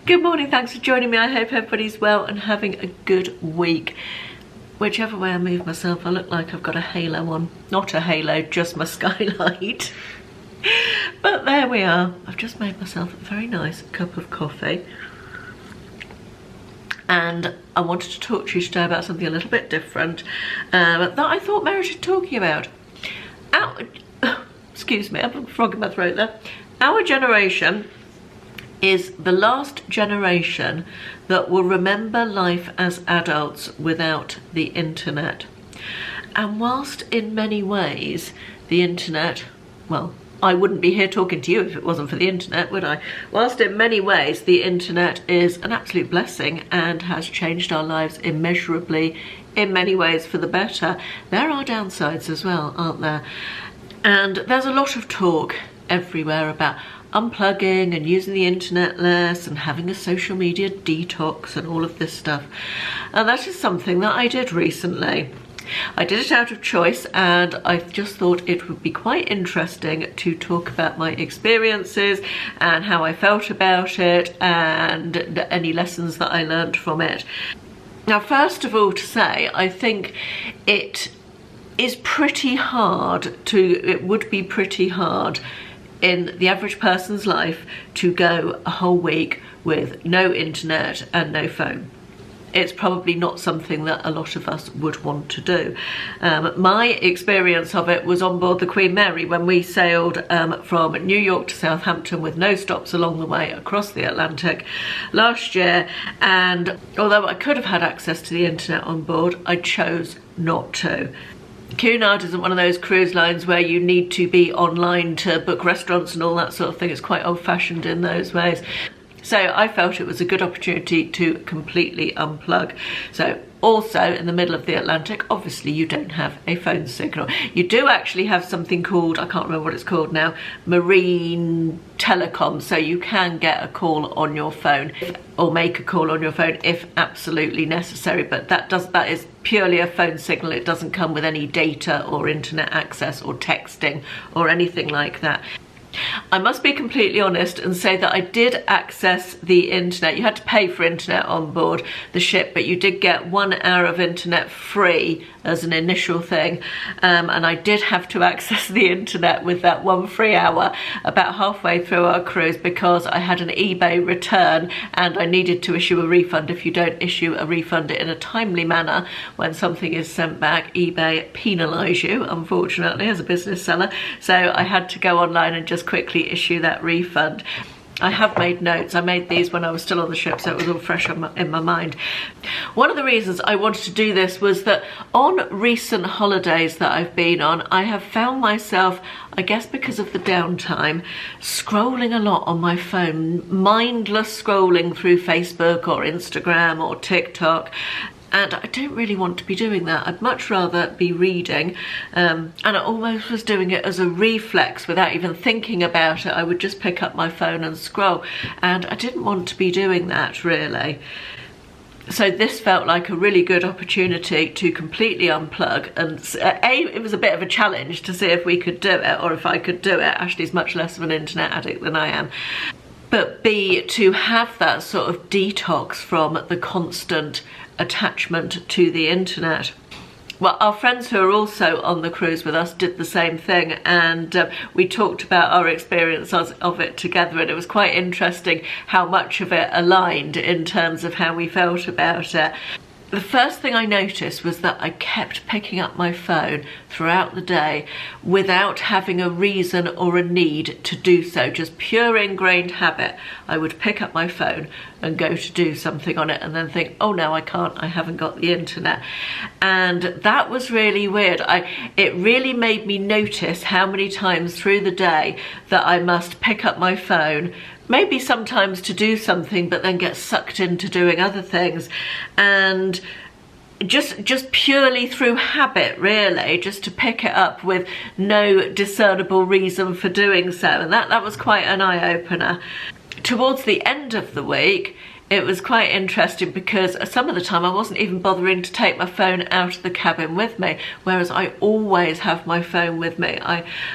Good morning, thanks for joining me. I hope everybody's well and having a good week. Whichever way I move myself, I look like I've got a halo on. Not a halo, just my skylight. But there we are. I've just made myself a very nice cup of coffee. And I wanted to talk to you today about something a little bit different that I thought merited talking about. Excuse me, I've got a frog in my throat there. Our generation is the last generation that will remember life as adults without the internet. And whilst in many ways the internet, well, I wouldn't be here talking to you if it wasn't for the internet, would I? Whilst in many ways the internet is an absolute blessing and has changed our lives immeasurably, in many ways for the better, there are downsides as well, aren't there? And there's a lot of talk everywhere about unplugging and using the internet less and having a social media detox and all of this stuff. And that is something that I did recently. I did it out of choice, and I just thought it would be quite interesting to talk about my experiences and how I felt about it and any lessons that I learned from it. Now, first of all, to say, I think it would be pretty hard in the average person's life to go a whole week with no internet and no phone. It's probably not something that a lot of us would want to do. My experience of it was on board the Queen Mary when we sailed from New York to Southampton with no stops along the way across the Atlantic last year, and although I could have had access to the internet on board, I chose not to. Cunard isn't one of those cruise lines where you need to be online to book restaurants and all that sort of thing. It's quite old-fashioned in those ways. So I felt it was a good opportunity to completely unplug. So also in the middle of the Atlantic, obviously you don't have a phone signal. You do actually have something called, I can't remember what it's called now, marine telecom. So you can get a call on your phone or make a call on your phone if absolutely necessary. But that is purely a phone signal. It doesn't come with any data or internet access or texting or anything like that. I must be completely honest and say that I did access the internet. You had to pay for internet on board the ship, but you did get 1 hour of internet free as an initial thing, and I did have to access the internet with that 1 free hour about halfway through our cruise because I had an eBay return and I needed to issue a refund. If you don't issue a refund in a timely manner when something is sent back, eBay penalise you, unfortunately, as a business seller. So I had to go online and just quickly issue that refund. I have made notes. I made these when I was still on the ship, so it was all fresh in my mind. One of the reasons I wanted to do this was that on recent holidays that I've been on, I have found myself, I guess because of the downtime, scrolling a lot on my phone, mindless scrolling through Facebook or Instagram or TikTok. And I don't really want to be doing that. I'd much rather be reading. And I almost was doing it as a reflex without even thinking about it. I would just pick up my phone and scroll. And I didn't want to be doing that, really. So this felt like a really good opportunity to completely unplug. And it was a bit of a challenge to see if we could do it, or if I could do it. Ashley's much less of an internet addict than I am. But B, to have that sort of detox from the constant attachment to the internet. Well, our friends who are also on the cruise with us did the same thing, and we talked about our experience of it together, and it was quite interesting how much of it aligned in terms of how we felt about it. The first thing I noticed was that I kept picking up my phone throughout the day without having a reason or a need to do so, just pure ingrained habit. I would pick up my phone and go to do something on it and then think, oh no, I can't, I haven't got the internet. And that was really weird. It really made me notice how many times through the day that I must pick up my phone, maybe sometimes to do something, but then get sucked into doing other things. And just purely through habit, really, just to pick it up with no discernible reason for doing so. And that was quite an eye-opener. Towards the end of the week, it was quite interesting because some of the time I wasn't even bothering to take my phone out of the cabin with me, whereas I always have my phone with me.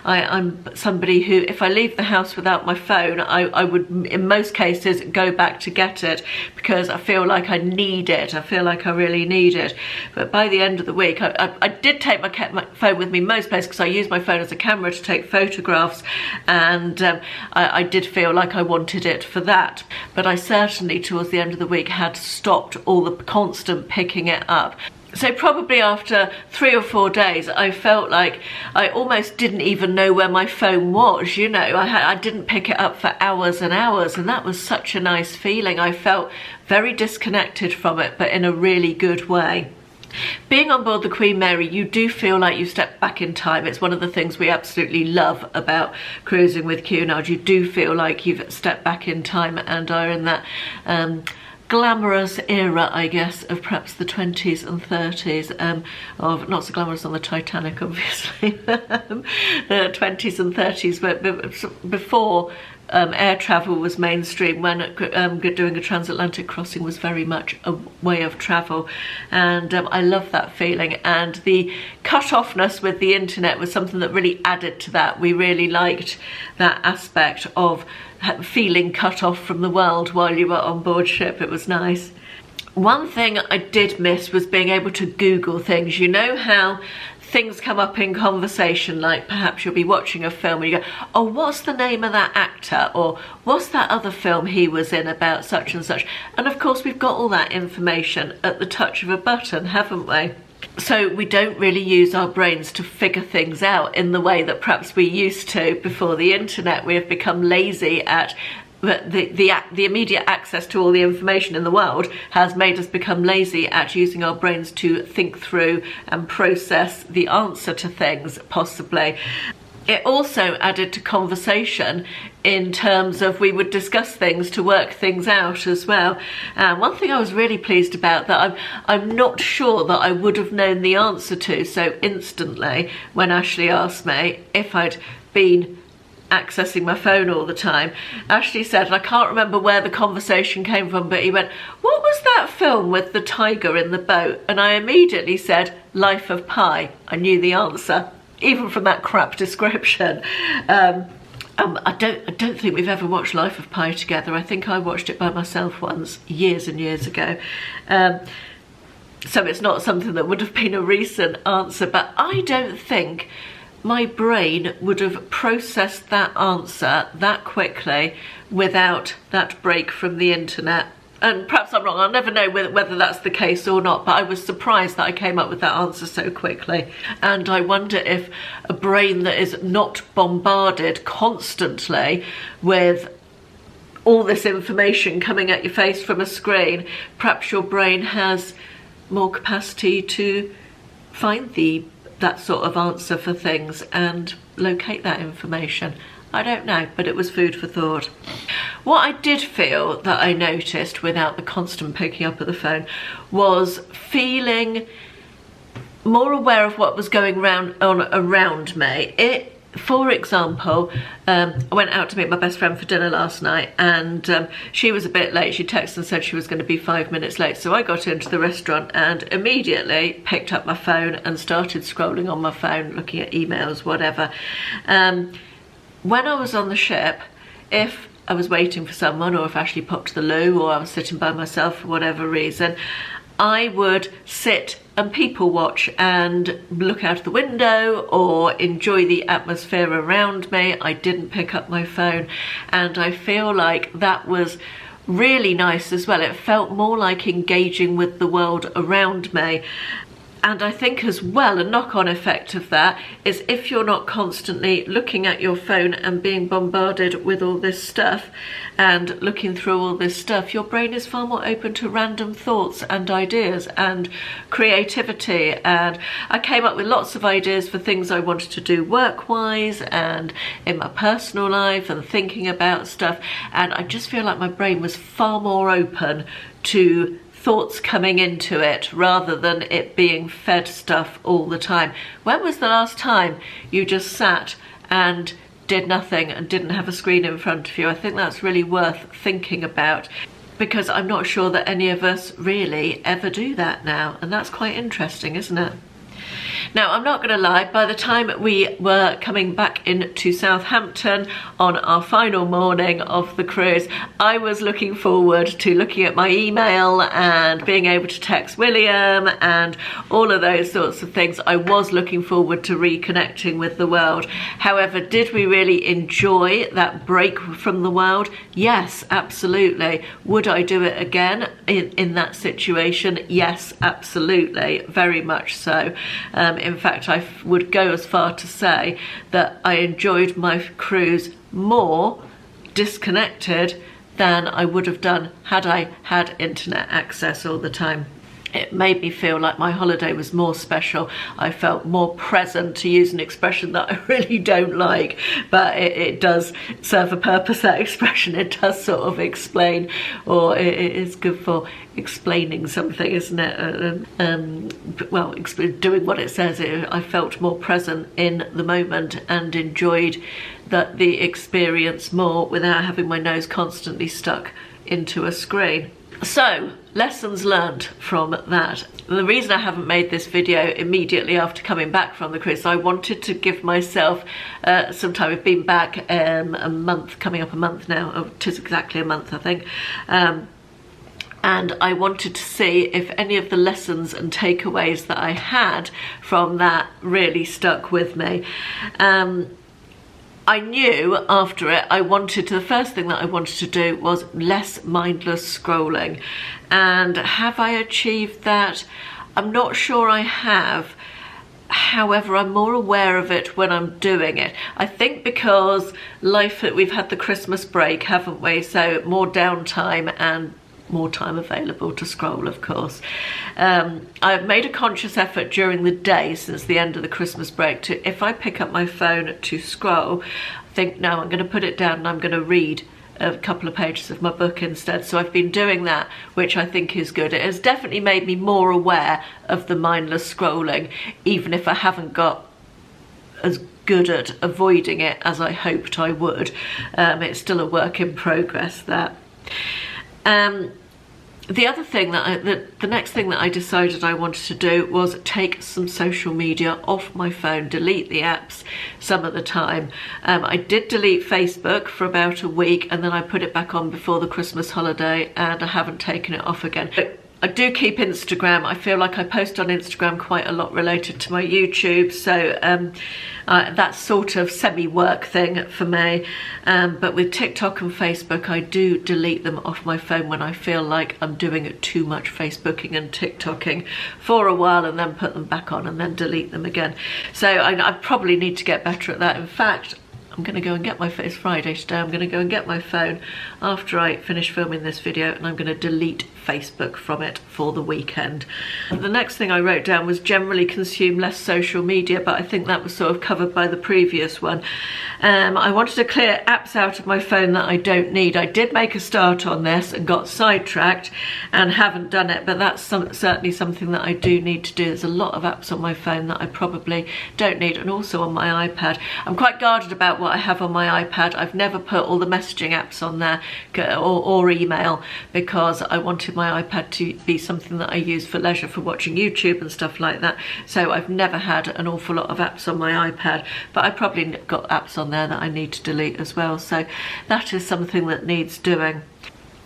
I'm somebody who, if I leave the house without my phone, I would in most cases go back to get it because I feel like I need it. I feel like I really need it. But by the end of the week, I did take my phone with me most places because I use my phone as a camera to take photographs, and I did feel like I wanted it for that. But I certainly, towards the end of the week, had stopped all the constant picking it up. So probably after 3 or 4 days, I felt like I almost didn't even know where my phone was, you know. I didn't pick it up for hours and hours, and that was such a nice feeling. I felt very disconnected from it, but in a really good way. Being on board the Queen Mary, you do feel like you step back in time. It's one of the things we absolutely love about cruising with Cunard. You do feel like you've stepped back in time and are in that glamorous era, I guess, of perhaps the 20s and 30s, of not so glamorous on the Titanic, obviously, the 20s and 30s, but before air travel was mainstream, when doing a transatlantic crossing was very much a way of travel, and I love that feeling. And the cut-offness with the internet was something that really added to that. We really liked that aspect of feeling cut off from the world while you were on board ship. It was nice. One thing I did miss was being able to Google things. You know how things come up in conversation, like perhaps you'll be watching a film and you go, oh, what's the name of that actor, or what's that other film he was in about such and such? And of course we've got all that information at the touch of a button, haven't we? So we don't really use our brains to figure things out in the way that perhaps we used to before the internet. We have become lazy at the immediate access to all the information in the world has made us become lazy at using our brains to think through and process the answer to things, possibly. It also added to conversation in terms of we would discuss things to work things out as well. And one thing I was really pleased about that I'm not sure that I would have known the answer to so instantly when Ashley asked me if I'd been accessing my phone all the time. Ashley said, and I can't remember where the conversation came from, but he went, what was that film with the tiger in the boat? And I immediately said, Life of Pi. I knew the answer, even from that crap description. I don't think we've ever watched Life of Pi together. I think I watched it by myself once, years and years ago. So it's not something that would have been a recent answer, but I don't think my brain would have processed that answer that quickly without that break from the internet. And perhaps I'm wrong, I'll never know whether that's the case or not, but I was surprised that I came up with that answer so quickly. And I wonder if a brain that is not bombarded constantly with all this information coming at your face from a screen, perhaps your brain has more capacity to find that sort of answer for things and locate that information. I don't know, but it was food for thought. What I did feel that I noticed without the constant picking up of the phone was feeling more aware of what was going around me. For example, I went out to meet my best friend for dinner last night, and she was a bit late. She texted and said she was going to be 5 minutes late. So I got into the restaurant and immediately picked up my phone and started scrolling on my phone, looking at emails, whatever. When I was on the ship, if I was waiting for someone, or if Ashley popped to the loo, or I was sitting by myself for whatever reason, I would sit and people watch and look out of the window or enjoy the atmosphere around me. I didn't pick up my phone, and I feel like that was really nice as well. It felt more like engaging with the world around me. And I think as well, a knock-on effect of that is if you're not constantly looking at your phone and being bombarded with all this stuff and looking through all this stuff, your brain is far more open to random thoughts and ideas and creativity. And I came up with lots of ideas for things I wanted to do work-wise and in my personal life and thinking about stuff. And I just feel like my brain was far more open to thoughts coming into it rather than it being fed stuff all the time. When was the last time you just sat and did nothing and didn't have a screen in front of you? I think that's really worth thinking about. because I'm not sure that any of us really ever do that now, and that's quite interesting, isn't it? Now, I'm not going to lie, by the time we were coming back into Southampton on our final morning of the cruise, I was looking forward to looking at my email and being able to text William and all of those sorts of things. I was looking forward to reconnecting with the world. However, did we really enjoy that break from the world? Yes, absolutely. Would I do it again in that situation? Yes, absolutely. Very much so. In fact, I would go as far to say that I enjoyed my cruise more disconnected than I would have done had I had internet access all the time. It made me feel like my holiday was more special. I felt more present, to use an expression that I really don't like, but it does serve a purpose, that expression. It does sort of explain, or it is good for explaining something, isn't it? Well, doing what it says. I felt more present in the moment and enjoyed the experience more without having my nose constantly stuck into a screen. So, lessons learned from that. The reason I haven't made this video immediately after coming back from the cruise, I wanted to give myself some time. We've been back a month, coming up a month now. Oh, it is exactly a month, I think. And I wanted to see if any of the lessons and takeaways that I had from that really stuck with me. I knew after it, the first thing that I wanted to do was less mindless scrolling. And have I achieved that? I'm not sure I have. However, I'm more aware of it when I'm doing it. I think because we've had the Christmas break, haven't we? So more downtime and more time available to scroll, of course. I've made a conscious effort during the day since the end of the Christmas break to, if I pick up my phone to scroll, think, no, I'm going to put it down and I'm going to read a couple of pages of my book instead. So I've been doing that, which I think is good. It has definitely made me more aware of the mindless scrolling, even if I haven't got as good at avoiding it as I hoped I would. It's still a work in progress, that. The other thing the next thing that I decided I wanted to do was take some social media off my phone, delete the apps some of the time. I did delete Facebook for about a week, and then I put it back on before the Christmas holiday, and I haven't taken it off again. I do keep Instagram. I feel like I post on Instagram quite a lot related to my YouTube, so that's sort of semi-work thing for me. But with TikTok and Facebook, I do delete them off my phone when I feel like I'm doing too much Facebooking and TikToking for a while, and then put them back on and then delete them again. So I probably need to get better at that. In fact, I'm going to go and get it's Friday today, I'm going to go and get my phone after I finish filming this video, and I'm going to delete Facebook from it for the weekend. The next thing I wrote down was generally consume less social media, but I think that was sort of covered by the previous one. I wanted to clear apps out of my phone that I don't need. I did make a start on this and got sidetracked and haven't done it, but that's certainly something that I do need to do. There's a lot of apps on my phone that I probably don't need, and also on my iPad. I'm quite guarded about what I have on my iPad. I've never put all the messaging apps on there or email, because I wanted my iPad to be something that I use for leisure, for watching YouTube and stuff like that. So I've never had an awful lot of apps on my iPad, but I probably got apps on there that I need to delete as well. So that is something that needs doing.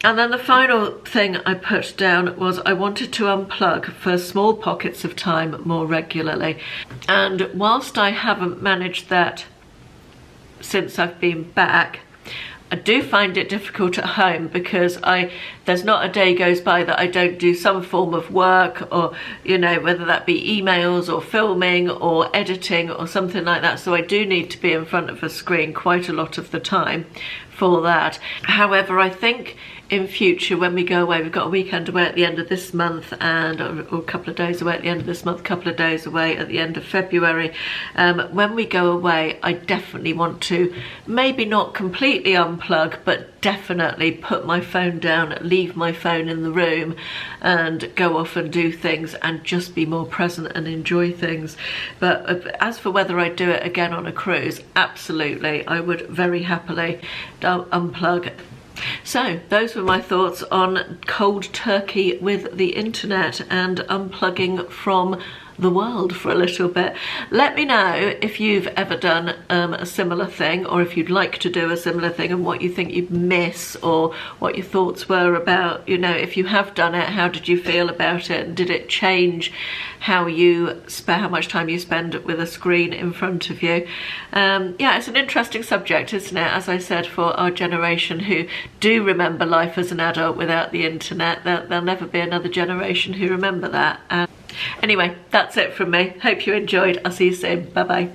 And then the final thing I put down was I wanted to unplug for small pockets of time more regularly. And whilst I haven't managed that since I've been back, I do find it difficult at home, because there's not a day goes by that I don't do some form of work, or, you know, whether that be emails or filming or editing or something like that. So I do need to be in front of a screen quite a lot of the time for that. However, I think in future, when we go away, we've got a weekend away at the end of this month, and or a couple of days away at the end of this month, a couple of days away at the end of February. When we go away, I definitely want to maybe not completely unplug, but definitely put my phone down, leave my phone in the room, and go off and do things and just be more present and enjoy things. But as for whether I'd do it again on a cruise, absolutely, I would very happily unplug So those were my thoughts on cold turkey with the internet and unplugging from the world for a little bit. Let me know if you've ever done a similar thing, or if you'd like to do a similar thing, and what you think you'd miss, or what your thoughts were about, you know, if you have done it, how did you feel about it, and did it change how much time you spend with a screen in front of you? Yeah, it's an interesting subject, isn't it? As I said, for our generation who do remember life as an adult without the internet, there'll never be another generation who remember that. Anyway, that's it from me. Hope you enjoyed. I'll see you soon. Bye bye.